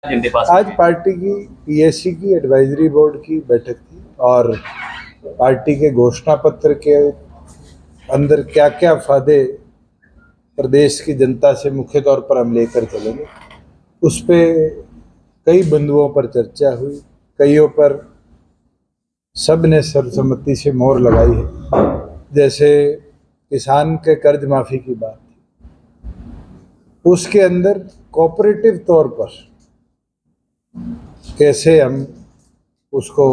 आज पार्टी की पीएससी की एडवाइजरी बोर्ड की बैठक थी और पार्टी के घोषणा पत्र के अंदर क्या क्या फायदे प्रदेश की जनता से मुख्य तौर पर हम लेकर चलेंगे, उस पे कई बिंदुओं पर चर्चा हुई। कईयों पर सब ने सर्वसम्मति से मोहर लगाई है। जैसे किसान के कर्ज माफी की बात, उसके अंदर कोऑपरेटिव तौर पर कैसे हम उसको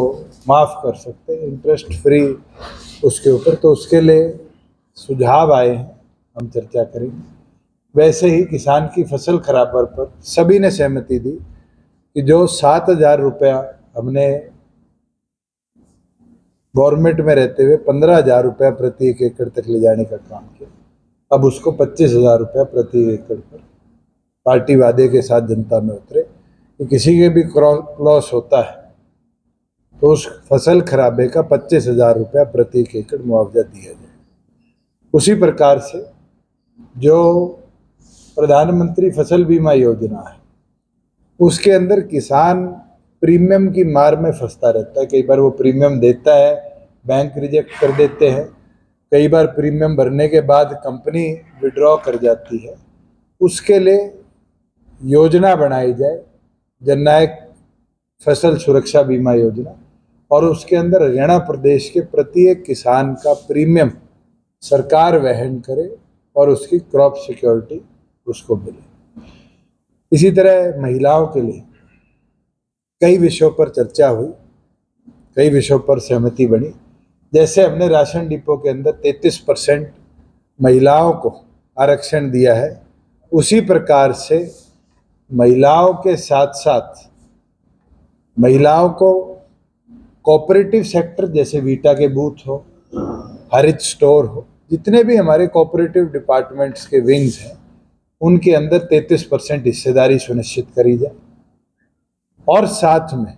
माफ़ कर सकते हैं, इंटरेस्ट फ्री उसके ऊपर, तो उसके लिए सुझाव आए हैं, हम चर्चा करेंगे। वैसे ही किसान की फसल खराबर पर सभी ने सहमति दी कि जो 7,000 रुपया हमने गवर्नमेंट में रहते हुए 15,000 रुपया प्रति एकड़ तक ले जाने का काम किया, अब उसको 25,000 रुपया प्रति एकड़ पर पार्टी वादे के साथ जनता में उतरे कि किसी के भी क्रॉप लॉस होता है तो उस फसल खराबे का 25,000 रुपया प्रति एकड़ मुआवजा दिया जाए। उसी प्रकार से जो प्रधानमंत्री फसल बीमा योजना है, उसके अंदर किसान प्रीमियम की मार में फंसता रहता है। कई बार वो प्रीमियम देता है, बैंक रिजेक्ट कर देते हैं, कई बार प्रीमियम भरने के बाद कंपनी विड्रॉ कर जाती है। उसके लिए योजना बनाई जाए, जननायक फसल सुरक्षा बीमा योजना, और उसके अंदर हरियाणा प्रदेश के प्रत्येक किसान का प्रीमियम सरकार वहन करे और उसकी क्रॉप सिक्योरिटी उसको मिले। इसी तरह महिलाओं के लिए कई विषयों पर चर्चा हुई, कई विषयों पर सहमति बनी। जैसे हमने राशन डिपो के अंदर 33% महिलाओं को आरक्षण दिया है, उसी प्रकार से महिलाओं के साथ साथ महिलाओं को कोऑपरेटिव सेक्टर जैसे वीटा के बूथ हो, हरित स्टोर हो, जितने भी हमारे कोऑपरेटिव डिपार्टमेंट्स के विंग्स हैं, उनके अंदर 33% हिस्सेदारी सुनिश्चित करी जाए। और साथ में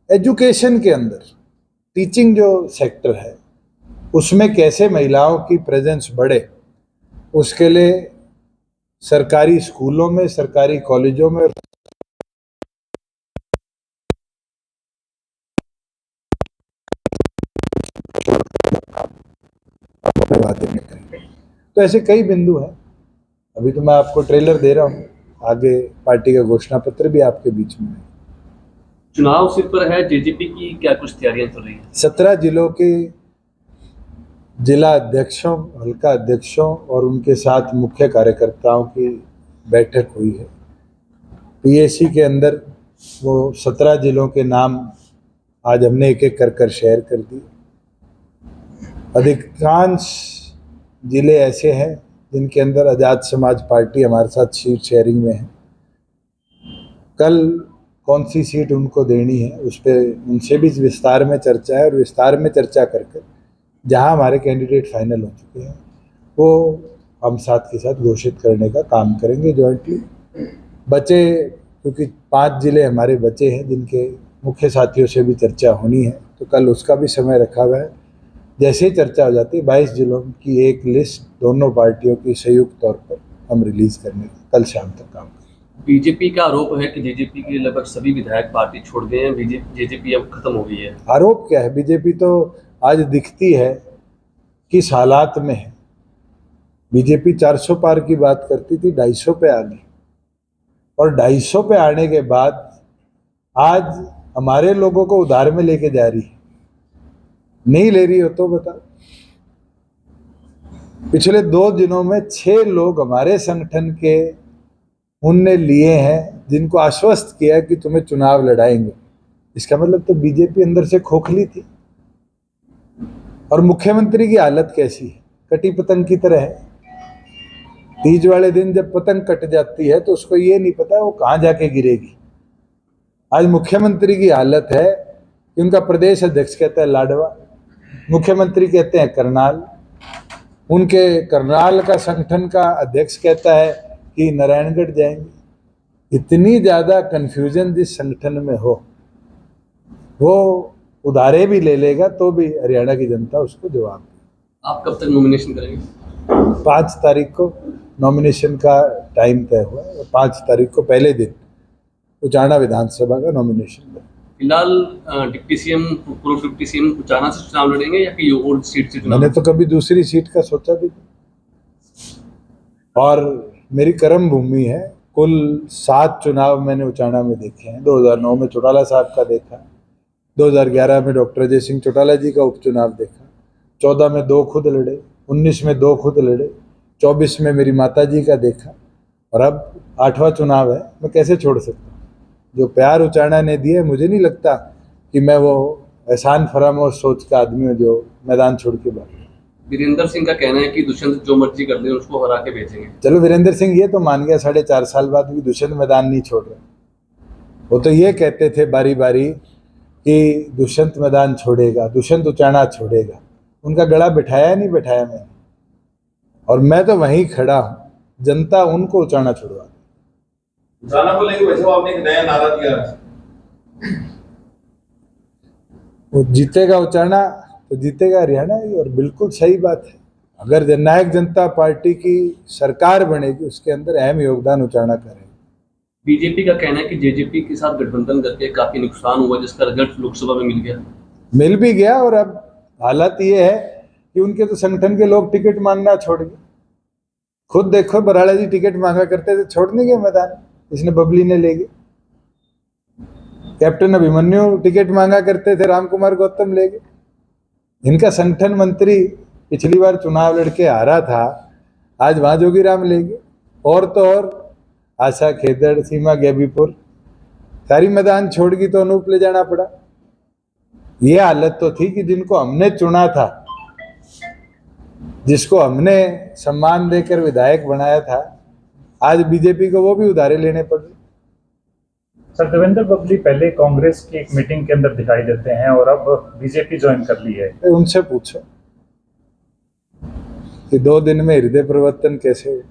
एजुकेशन के अंदर टीचिंग जो सेक्टर है, उसमें कैसे महिलाओं की प्रेजेंस बढ़े, उसके लिए सरकारी स्कूलों में, सरकारी कॉलेजों में तो ऐसे कई बिंदु हैं। अभी तो मैं आपको ट्रेलर दे रहा हूँ, आगे पार्टी का घोषणा पत्र भी आपके बीच में है। चुनाव सिर पर है, जेजेपी की क्या कुछ तैयारियां चल रही हैं? 17 जिलों के जिला अध्यक्षों, हल्का अध्यक्षों और उनके साथ मुख्य कार्यकर्ताओं की बैठक हुई है। पीएससी के अंदर वो 17 जिलों के नाम आज हमने एक एक कर शेयर कर दिए। अधिकांश जिले ऐसे हैं जिनके अंदर आज़ाद समाज पार्टी हमारे साथ सीट शेयरिंग में है। कल कौन सी सीट उनको देनी है, उस पर उनसे भी विस्तार में चर्चा है, और विस्तार में चर्चा करके जहां हमारे कैंडिडेट फाइनल हो चुके हैं वो हम साथ के साथ घोषित करने का काम करेंगे जॉइंटली। बचे, क्योंकि 5 जिले हमारे बचे हैं जिनके मुख्य साथियों से भी चर्चा होनी है, तो कल उसका भी समय रखा हुआ है। जैसे ही चर्चा हो जाती है, 22 जिलों की एक लिस्ट दोनों पार्टियों की संयुक्त तौर पर हम रिलीज करने का कल शाम तक काम करेंगे। बीजेपी का आरोप है कि जेजेपी के लगभग सभी विधायक पार्टी छोड़ गए हैं, जेजेपी अब खत्म हो गई है। आरोप क्या है? बीजेपी तो आज दिखती है किस हालात में है। बीजेपी 400 पार की बात करती थी, 250 पे आ गई, और 250 पे आने के बाद आज हमारे लोगों को उधार में लेके जा रही है। नहीं ले रही हो तो बता। पिछले 2 दिनों में 6 लोग हमारे संगठन के उनने लिए हैं जिनको आश्वस्त किया कि तुम्हें चुनाव लड़ाएंगे। इसका मतलब तो बीजेपी अंदर से खोखली थी। और मुख्यमंत्री की हालत कैसी है? कटी पतंग की तरह है। तीज वाले दिन जब पतंग कट जाती है तो उसको ये नहीं पता वो कहाँ जाके गिरेगी। आज मुख्यमंत्री की हालत है कि उनका प्रदेश अध्यक्ष कहता है लाडवा, मुख्यमंत्री कहते हैं करनाल, उनके करनाल का संगठन का अध्यक्ष कहता है कि नारायणगढ़ जाएंगे। इतनी ज़्यादा कन्फ्यूजन जिस संगठन में हो, वो उधारे भी ले लेगा तो भी हरियाणा की जनता उसको जवाब देगी। आप कब तक नॉमिनेशन करेंगे? 5 तारीख को नॉमिनेशन का टाइम तय हुआ है, और 5 तारीख को पहले दिन उचाना विधानसभा का नॉमिनेशन बना। फिलहाल डिप्टी सीएम, पूर्व डिप्टी सीएम उचाना से चुनाव लड़ेंगे या कि और सीट से चुनाव? मैंने तो कभी दूसरी सीट का सोचा भी नहीं, और मेरी कर्म भूमि है। कुल 7 चुनाव मैंने उचाना में देखे हैं। 2009 में चौटाला साहब का देखा, 2011 में डॉक्टर अजय सिंह चौटाला जी का उपचुनाव देखा, 14 में 2 खुद लड़े, 19 में 2 खुद लड़े, 24 में मेरी माता जी का देखा, और अब 8वां चुनाव है। मैं कैसे छोड़ सकता हूँ? जो प्यार उचाना ने दिए, मुझे नहीं लगता कि मैं वो एहसान फरामोश सोच का आदमी हूँ जो मैदान छोड़ के भाग। वीरेंद्र सिंह का कहना है कि दुष्यंत जो मर्जी कर ले उसको हरा के भेजेंगे। चलो, वीरेंद्र सिंह ये तो मान गया 4.5 साल बाद भी दुष्यंत मैदान नहीं छोड़ रहे। वो तो ये कहते थे बारी बारी कि दुष्यंत मैदान छोड़ेगा, दुष्यंत उचाना छोड़ेगा। उनका गला बिठाया नहीं बिठाया मैंने, और मैं तो वहीं खड़ा हूँ। जनता उनको उचाना छुड़वा। उचाना को लेकर वैसे आपने एक नया नारा दिया है। वो जीतेगा उचाना तो जीतेगा हरियाणा ही, और बिल्कुल सही बात है। अगर जननायक जनता पार्टी की सरकार बनेगी, उसके अंदर अहम योगदान उचाना करेगा। बीजेपी का कहना है कि जेजेपी के साथ गठबंधन करके काफी नुकसान हुआ, जिसका रिजल्ट लोकसभा में मिल गया। मिल भी गया, और अब हालत ये है कि उनके तो संगठन के लोग टिकट मांगना छोड़ गए। खुद देखो, बराड़ा जी टिकट मांगा करते थे, छोड़ नहीं गए मैदान, इसने बबली ने ले गए। कैप्टन अभिमन्यु टिकट मांगा करते थे, राम कुमार गौतम ले गए। इनका संगठन मंत्री पिछली बार चुनाव लड़के हारा था, आज वहां जोगीराम ले गए। और तो और आशा खेदड़, सीमा गैबीपुर सारी मैदान छोड़ गई, तो अनूप ले जाना पड़ा। ये हालत तो थी कि जिनको हमने चुना था, जिसको हमने सम्मान देकर विधायक बनाया था, आज बीजेपी को वो भी उधारे लेने पड़ रहे। सर, देवेंद्र बबली पहले कांग्रेस की एक मीटिंग के अंदर दिखाई देते हैं और अब बीजेपी ज्वाइन कर ली है। उनसे पूछो कि 2 दिन में हृदय परिवर्तन कैसे हुआ।